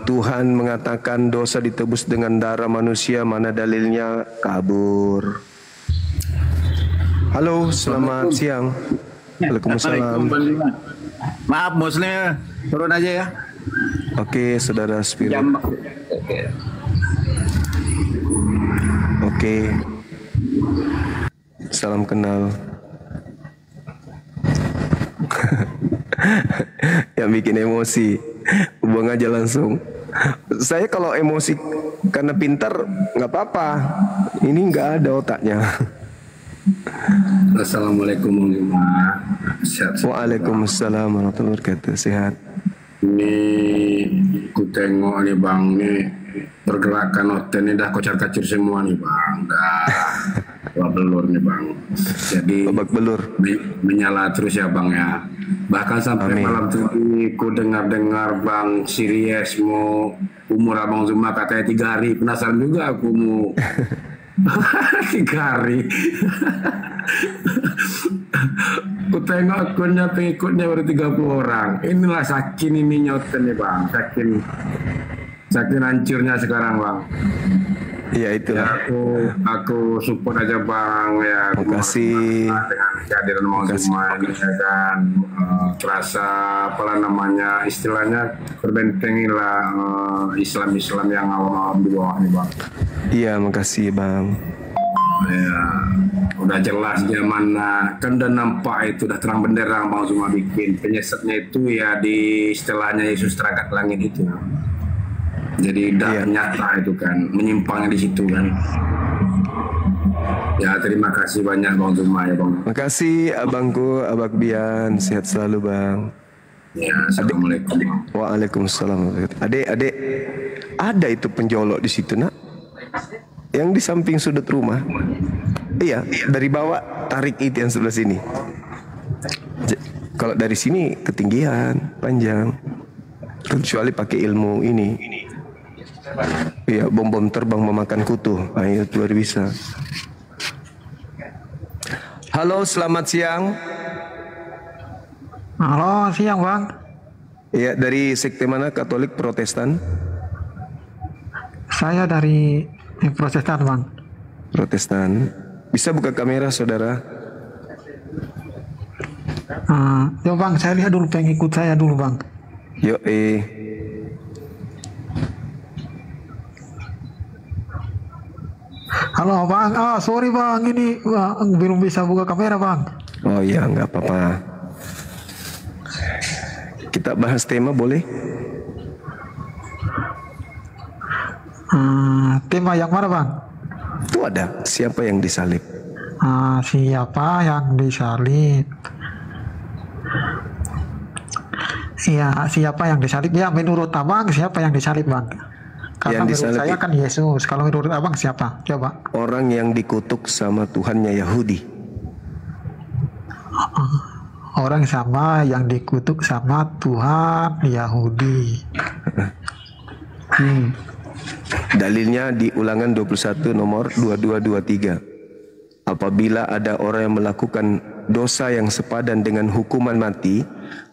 Tuhan mengatakan dosa ditebus dengan darah manusia, mana dalilnya, kabur. Halo, selamat siang. Waalaikumsalam. Maaf muslim, turun aja ya. Oke, saudara Spirit. Oke. Salam kenal. Yang bikin emosi, buang aja langsung. Saya kalau emosi karena pintar nggak apa-apa. Ini nggak ada otaknya. Assalamualaikum warahmatullahi wabarakatuh. Waalaikumsalam warahmatullahi wabarakatuh. Sehat. Ini ku tengok nih bang, nih pergerakan hotel ini dah kocar-kacir semua nih bang, dah babak belur nih bang. Jadi babak belur menyala terus ya bang ya. Bahkan sampai Amin. malam tadi ku dengar-dengar bang Siries mau umur abang Zuma katanya 3 hari. Penasaran juga aku mau 3 hari. Ku tengok akunnya pengikutnya baru 30 orang. Inilah saking ini nyoten nih bang, saking hancurnya sekarang bang. Iya itu. Ya, aku support aja bang ya. Terima kasih. Dengan kehadiran Bang Zuma ini ya kan, terasa apalah namanya istilahnya terbentengin lah Islam yang awam-awam di bawah nih bang. Iya, makasih bang. Ya, udah jelas zaman kan udah nampak itu udah terang benderang Bang Zuma bikin penyesatnya itu ya di istilahnya Yesus terangkat langit itu. Jadi udah nyata itu kan, menyimpangnya di situ kan. Ya terima kasih banyak Bang Zuma ya bang. Makasih abangku, Abang Bian, sehat selalu bang. Ya, assalamualaikum. Waalaikumsalam. Adik, ada itu penjolok di situ nak? Yang di samping sudut rumah. Iya, dari bawah tarik itu yang sebelah sini. Kalau dari sini ketinggian, panjang. Kecuali pakai ilmu ini. Iya, bom-bom terbang memakan kutu. Ayo, luar biasa. Halo, selamat siang. Halo, siang bang. Iya, dari sekte mana? Katolik, Protestan? Saya dari Protestan bang. Protestan. Bisa buka kamera saudara? Yo bang, saya lihat dulu pengikut saya dulu bang. Yo Halo bang, sorry bang, ini belum bisa buka kamera bang. Oh iya, nggak apa-apa. Kita bahas tema boleh? Tema yang mana bang? Itu ada siapa yang disalib? Siapa yang disalib? Iya, siapa yang disalib? Ya, menurut abang siapa yang disalib bang? Karena Yang menurut saya kan Yesus. Kalau menurut abang siapa? Coba. Orang yang dikutuk sama Tuhannya Yahudi. Orang sama yang dikutuk sama Tuhan Yahudi. Dalilnya di Ulangan 21 nomor 2223. Apabila ada orang yang melakukan dosa yang sepadan dengan hukuman mati,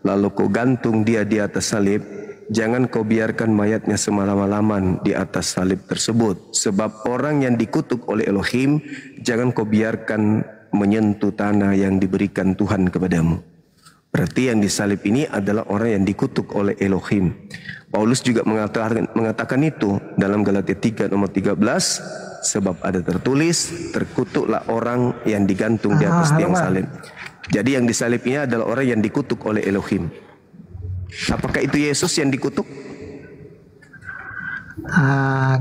lalu kau gantung dia di atas salib, jangan kau biarkan mayatnya semalam-malaman di atas salib tersebut. Sebab orang yang dikutuk oleh Elohim, jangan kau biarkan menyentuh tanah yang diberikan Tuhan kepadamu. Berarti yang disalib ini adalah orang yang dikutuk oleh Elohim. Paulus juga mengatakan itu dalam Galatia 3 nomor 13. Sebab ada tertulis, terkutuklah orang yang digantung di atas tiang salib. Jadi yang disalib ini adalah orang yang dikutuk oleh Elohim. Apakah itu Yesus yang dikutuk?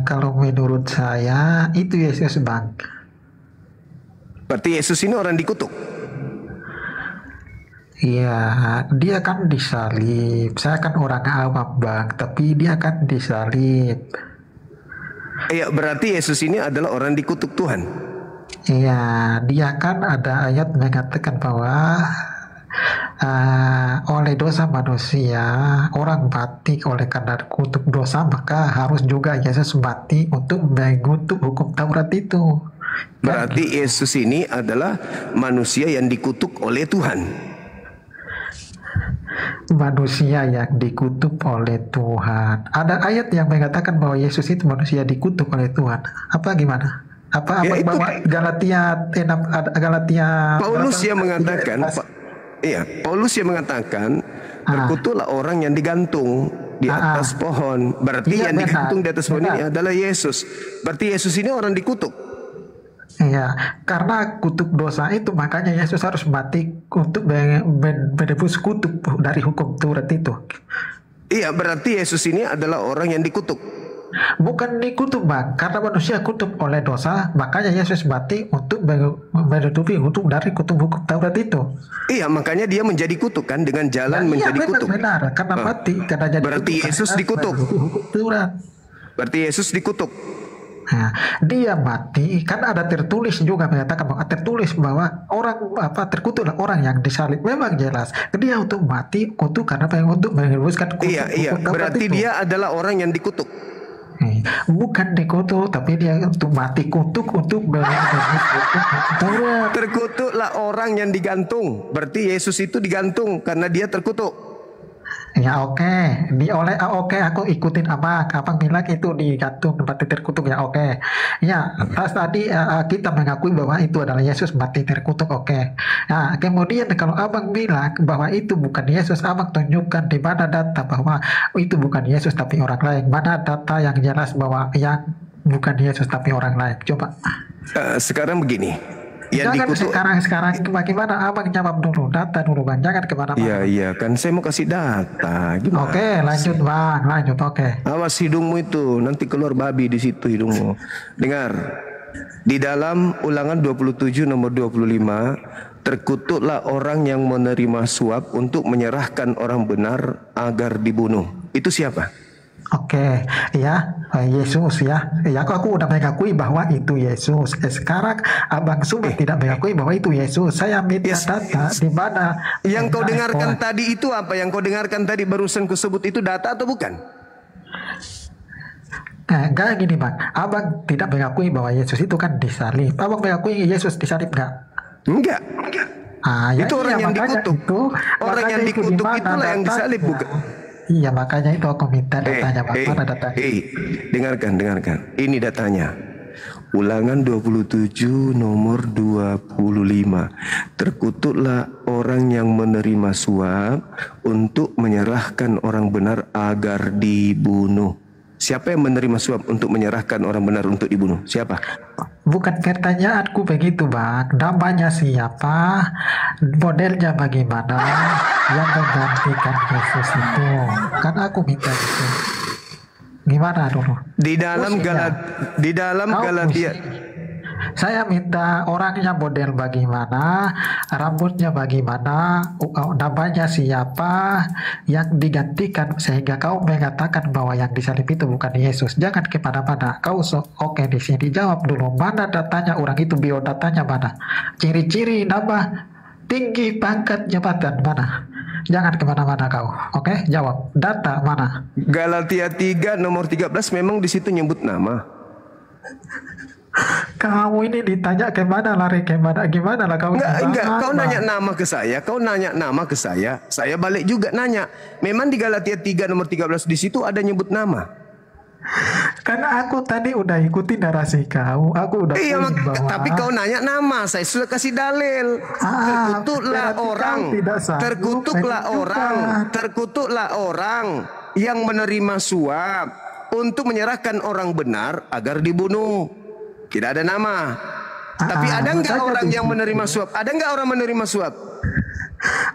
Kalau menurut saya itu Yesus bang. Berarti Yesus ini orang dikutuk. Iya, dia kan disalib. Saya kan orang awam bang, tapi dia kan disalib. Iya, berarti Yesus ini adalah orang dikutuk Tuhan. Iya, dia kan ada ayat mengatakan bahwa oleh dosa manusia orang mati oleh karena kutuk dosa, maka harus juga Yesus mati untuk mengutuk hukum Taurat itu. Berarti Yesus ini adalah manusia yang dikutuk oleh Tuhan. Manusia yang dikutuk oleh Tuhan. Ada ayat yang mengatakan bahwa Yesus itu manusia dikutuk oleh Tuhan. Apa gimana? Apa Ya, itu bahwa kan- Galatia Paulus berapa? yang mengatakan, Paulus yang mengatakan terkutuklah orang yang digantung di atas pohon. Berarti Iya, yang benar. digantung di atas pohon ini Benar. adalah Yesus. Berarti Yesus ini orang dikutuk. Iya, karena kutuk dosa itu makanya Yesus harus mati untuk menebus kutuk dari hukum Taurat itu. Iya, berarti Yesus ini adalah orang yang dikutuk. Bukan dikutuk bang, karena manusia kutuk oleh dosa, makanya Yesus mati untuk menutupi hukum dari kutuk hukum Taurat itu. Iya, makanya dia menjadi kutuk kan, dengan jalan menjadi kutuk. Benar, karena mati, karena jadi Berarti kutuk, Yesus karena dikutuk. menutupi hukum Taurat. Berarti Yesus dikutuk. Nah, dia mati kan ada tertulis juga mengatakan bahwa tertulis bahwa orang terkutuklah orang yang disalib. Memang jelas dia untuk mati kutuk karena untuk menebuskan kutuk. Iya, hukum Taurat berarti itu. dia adalah orang yang dikutuk. Bukan dikutuk, tapi dia untuk mati kutuk untuk menebus hukum Taurat. Terkutuklah orang yang digantung. Berarti Yesus itu digantung karena dia terkutuk. Ya oke, oke aku ikutin abang bilang itu digantung mati terkutuk ya oke. Ya pas tadi kita mengakui bahwa itu adalah Yesus mati terkutuk oke. Nah kemudian kalau abang bilang bahwa itu bukan Yesus, abang tunjukkan di mana data bahwa itu bukan Yesus tapi orang lain. Mana data yang jelas bahwa yang bukan Yesus tapi orang lain? Coba. Sekarang begini. Yang Jangan dikutuk. sekarang bagaimana abang jawab dulu, data dulu bang, jangan kemana-mana. Iya, kan saya mau kasih data. Gimana? Oke, lanjut bang, lanjut oke. Awas hidungmu itu, nanti keluar babi di situ hidungmu. Dengar. Di dalam Ulangan 27 nomor 25, terkutuklah orang yang menerima suap untuk menyerahkan orang benar agar dibunuh. Itu siapa? Oke, ya Yesus ya. Ya aku udah mengakui bahwa itu Yesus. Sekarang abang sudah tidak mengakui bahwa itu Yesus. Saya minta data di mana. Yang kau dengarkan tadi itu apa? Yang kau dengarkan tadi barusan kusebut itu data atau bukan? Enggak gini bang. Abang tidak mengakui bahwa Yesus itu kan disalib. Abang mengakui Yesus disalib enggak? Enggak. Ya Itu orang yang makanya dikutuk. Orang yang itu di dikutuk mana itulah yang datanya? disalib bukan? Iya makanya itu aku minta datanya bang. Mana datanya? Dengarkan. Ini datanya. Ulangan 27 nomor 25. Terkutuklah orang yang menerima suap untuk menyerahkan orang benar agar dibunuh. Siapa yang menerima suap untuk menyerahkan orang benar untuk dibunuh? Siapa? Bukan pertanyaanku begitu bang. Namanya siapa? Modelnya bagaimana? Yang menggantikan Yesus itu. Kan aku minta itu. Gimana dulu? Di dalam Galatia. Saya minta orangnya model bagaimana, rambutnya bagaimana, namanya siapa yang digantikan sehingga kau mengatakan bahwa yang disalib itu bukan Yesus. Jangan kemana-mana. Kau oke di sini jawab dulu mana datanya orang itu, biodatanya mana, ciri-ciri nama, tinggi, pangkat, jabatan mana. Jangan kemana-mana kau. Oke, jawab data mana. Galatia 3 nomor 13 memang di situ nyebut nama. Kamu ini ditanya kemana lari kemana gimana lah kau? Enggak. Kau nanya nama ke saya. Saya balik juga nanya. Memang di Galatia 3 nomor 13 di situ ada nyebut nama. Karena aku tadi udah ikuti narasi kau. Aku udah. Iya, tapi kau nanya nama. Saya sudah kasih dalil. Terkutuklah orang yang menerima suap untuk menyerahkan orang benar agar dibunuh. Tidak ada nama. Tapi ada nggak orang yang menerima suap? Ada nggak orang menerima suap?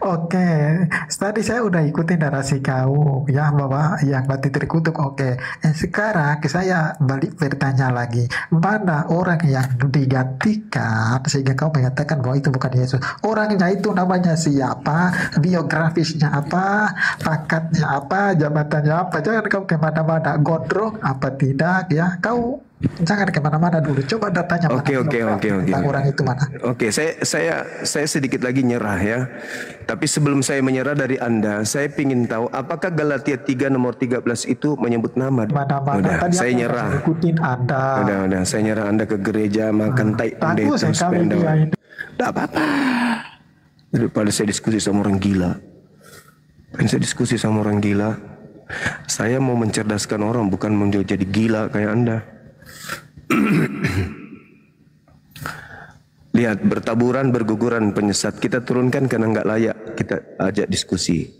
Oke, tadi saya udah ikutin narasi kau ya bahwa yang mati terkutuk. Oke, sekarang saya balik bertanya lagi, mana orang yang digantikan sehingga kau mengatakan bahwa itu bukan Yesus? Orangnya itu namanya siapa? Biografisnya apa? Pangkatnya apa? Jabatannya apa? Jangan kau kemana-mana, gondrong apa tidak ya? Kau jangan kemana-mana dulu. Coba datanya mana? Oke. Tentang orang itu mana? Oke, saya sedikit lagi nyerah ya. Tapi sebelum saya menyerah dari Anda, saya ingin tahu apakah Galatia 3 nomor 13 itu menyebut nama? Mana-mana. Udah, Tadi saya aku nyerah. ikutin Anda. Udah, saya nyerah. Anda ke gereja makan tai ande Bagus terus sekali pendek. dia ini. Tidak apa-apa. Daripada saya diskusi sama orang gila. Saya diskusi sama orang gila. Saya mau mencerdaskan orang, bukan mau jadi gila kayak Anda. Lihat, bertaburan berguguran penyesat, kita turunkan karena nggak layak, kita ajak diskusi.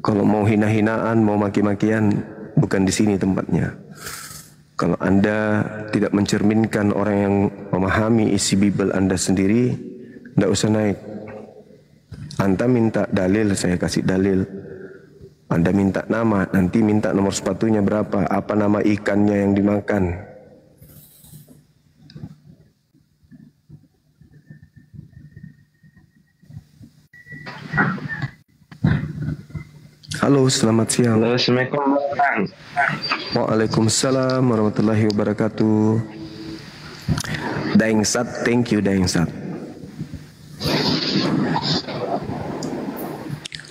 Kalau mau hina-hinaan, mau maki-makian, bukan di sini tempatnya. Kalau Anda tidak mencerminkan orang yang memahami isi Bible Anda sendiri, tidak usah naik. Anda minta dalil, saya kasih dalil. Anda minta nama, nanti minta nomor sepatunya berapa, apa nama ikannya yang dimakan. Halo, selamat siang. Halo, Assalamualaikum Bang. Waalaikumsalam warahmatullahi wabarakatuh. Daengsat, thank you Daengsat.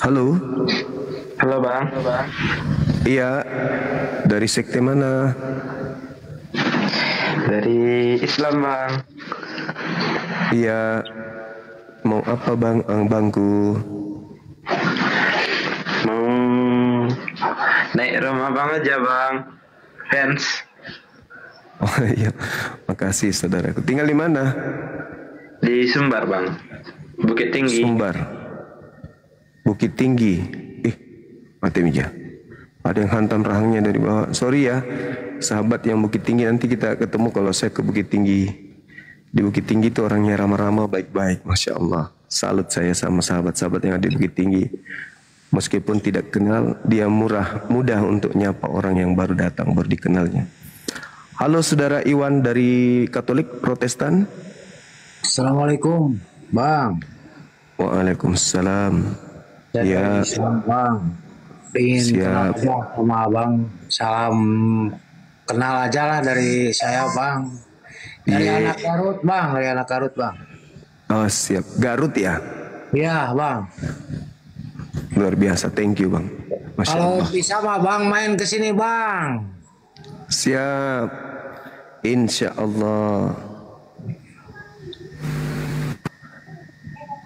Halo. Halo Bang. Iya, dari sekte mana? Dari Islam Bang. Iya, mau apa bangku? Mau naik rumah Bang aja Bang. Fans. Oh iya, makasih saudaraku. Tinggal di mana? Di Sumbar Bang. Bukit Tinggi. Sumbar. Bukit Tinggi. Mati Mija. Ada yang hantam rahangnya dari bawah. Sorry ya, sahabat yang Bukit Tinggi, nanti kita ketemu kalau saya ke Bukit Tinggi. Di Bukit Tinggi itu orangnya ramah-ramah, baik-baik, Masya Allah. Salut saya sama sahabat-sahabat yang ada di Bukit Tinggi. Meskipun tidak kenal, dia mudah untuk nyapa orang yang baru datang, baru dikenalnya. Halo saudara Iwan dari Katolik Protestan. Assalamualaikum Bang. Waalaikumsalam. Ya Bang. Ingin kenal aja sama Abang. Salam kenal aja lah dari saya Bang. Dari anak Garut Bang, dari anak Garut Bang. Oh siap, Garut ya? Iya Bang. Luar biasa, thank you Bang. Masya Kalau Allah. bisa mah Bang main ke sini Bang. Siap, insya Allah.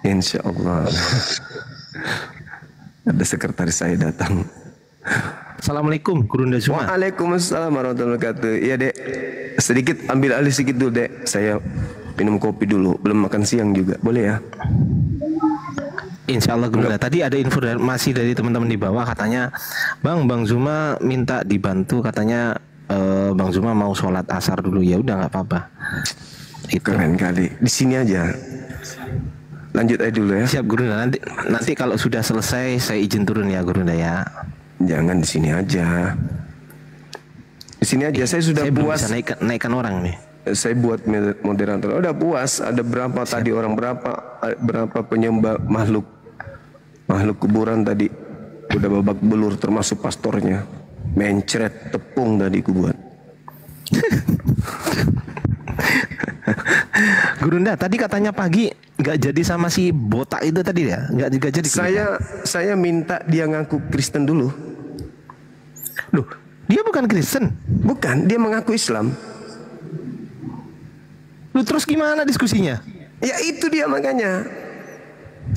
Insya Allah. Ada sekretaris saya datang. Assalamualaikum, Gurunda semua. Waalaikumsalam warahmatullahi wabarakatuh. Iya dek, sedikit ambil alih sedikit dulu dek. Saya minum kopi dulu, belum makan siang juga. Boleh ya? Insya Allah Gurunda. Tadi ada informasi dari teman-teman di bawah katanya, Bang Zuma minta dibantu, katanya Bang Zuma mau sholat asar dulu. Ya udah nggak apa-apa. Keren kali. Di sini aja. Lanjut aja dulu ya. Siap Gurunda. Nanti kalau sudah selesai saya izin turun ya Gurunda ya. Jangan di sini aja. Di sini aja. Saya sudah puas. Saya belum bisa naikkan orang nih. Saya buat moderator. Udah puas. Ada berapa tadi orang berapa penyembah makhluk kuburan tadi. Udah babak belur termasuk pastornya. Mencret tepung tadi ku buat. Gurunda tadi katanya pagi nggak jadi sama si botak itu tadi ya, nggak jadi. Saya minta dia ngaku Kristen dulu. Loh, dia bukan Kristen? Bukan, dia mengaku Islam. Lu terus gimana diskusinya? Ya itu dia makanya.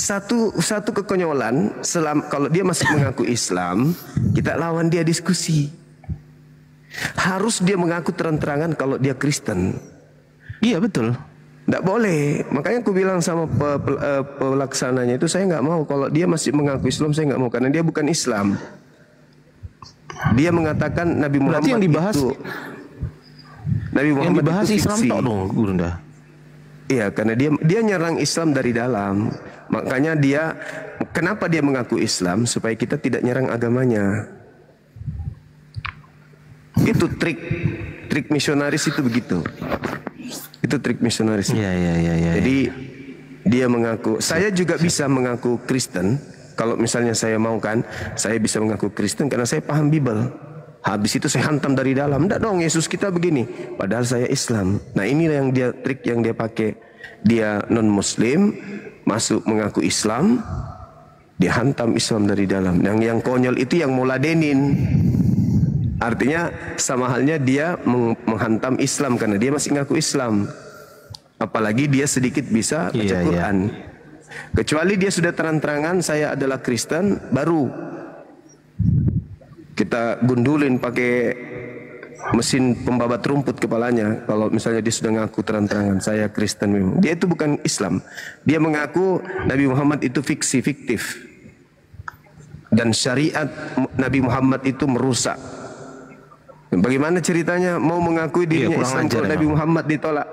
Satu kekonyolan. Kalau dia masih mengaku Islam, kita lawan dia diskusi. Harus dia mengaku terang-terangan kalau dia Kristen. Iya betul. Tidak boleh. Makanya aku bilang sama pelaksananya itu, saya nggak mau kalau dia masih mengaku Islam, saya nggak mau karena dia bukan Islam. Dia mengatakan Nabi Muhammad yang dibahas itu Nabi Muhammad yang dibahas itu Islam tok dong, Gurunda. Iya, karena dia nyerang Islam dari dalam. Makanya kenapa dia mengaku Islam? Supaya kita tidak nyerang agamanya. Itu trik misionaris itu begitu. Itu trik misionaris. Iya. Jadi dia mengaku. Saya juga bisa mengaku Kristen. Kalau misalnya saya mau kan, saya bisa mengaku Kristen karena saya paham Bible. Habis itu saya hantam dari dalam. Enggak dong, Yesus kita begini. Padahal saya Islam. Nah ini yang trik yang dia pakai. Dia non Muslim, masuk mengaku Islam, dia hantam Islam dari dalam. Yang konyol itu yang mau ladenin. Artinya sama halnya dia menghantam Islam karena dia masih ngaku Islam. Apalagi dia sedikit bisa baca Quran. Kecuali dia sudah terang-terangan saya adalah Kristen, baru kita gundulin pakai mesin pembabat rumput kepalanya. Kalau misalnya dia sudah ngaku terang-terangan saya Kristen memang. Dia itu bukan Islam. Dia mengaku Nabi Muhammad itu fiktif. Dan syariat Nabi Muhammad itu merusak. Bagaimana ceritanya mau mengakui dirinya Islam kalau Nabi Muhammad ditolak?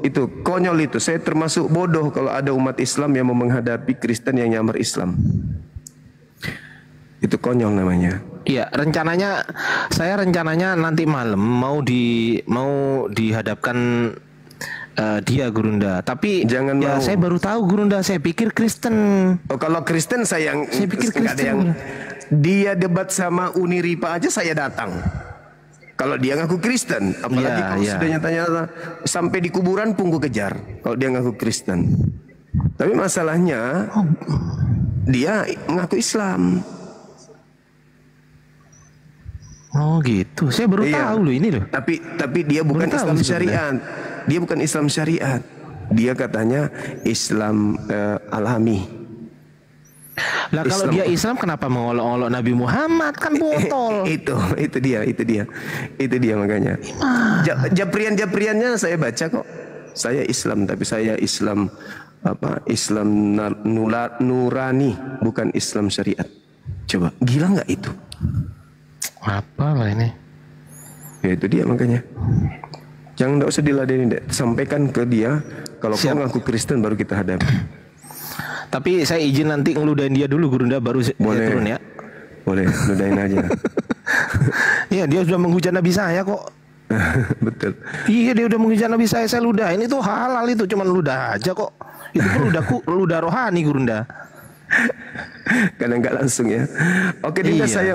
Itu konyol itu. Saya termasuk bodoh kalau ada umat Islam yang mau menghadapi Kristen yang nyamar Islam. Itu konyol namanya. Iya, saya rencananya nanti malam mau dihadapkan dia Gurunda. Tapi jangan mau. Saya baru tahu Gurunda, saya pikir Kristen. Oh, kalau Kristen saya pikir Kristen. Dia debat sama Uniripa aja saya datang. Kalau dia ngaku Kristen, apalagi kalau sudah nyata-nyata sampai di kuburan pun gue kejar. Kalau dia ngaku Kristen. Tapi masalahnya dia ngaku Islam. Oh gitu, saya baru tahu loh ini loh. Tapi dia bukan Islam syariat. Dia bukan Islam syariat. Dia katanya Islam alami. Lah kalau dia Islam kenapa mengolok-olok Nabi Muhammad, kan botol. itu dia makanya. Japriannya saya baca kok. Saya Islam tapi saya Islam Islam nurani, bukan Islam syariat. Coba gila nggak itu? Apa lah ini? Ya itu dia makanya. Jangan enggak usah diladenin deh. Sampaikan ke dia kalau kau ngaku Kristen baru kita hadapi. Tapi saya izin nanti ngeludahin dia dulu Gurunda baru boleh turun ya. Boleh, ludahin aja. Iya, dia sudah menghujat Nabi saya kok. Betul. Iya, dia udah menghujat Nabi saya ludahin. Itu halal itu, cuman ludah aja kok. Itu pun ludah rohani Gurunda. Karena enggak langsung ya. Oke, Dinda, saya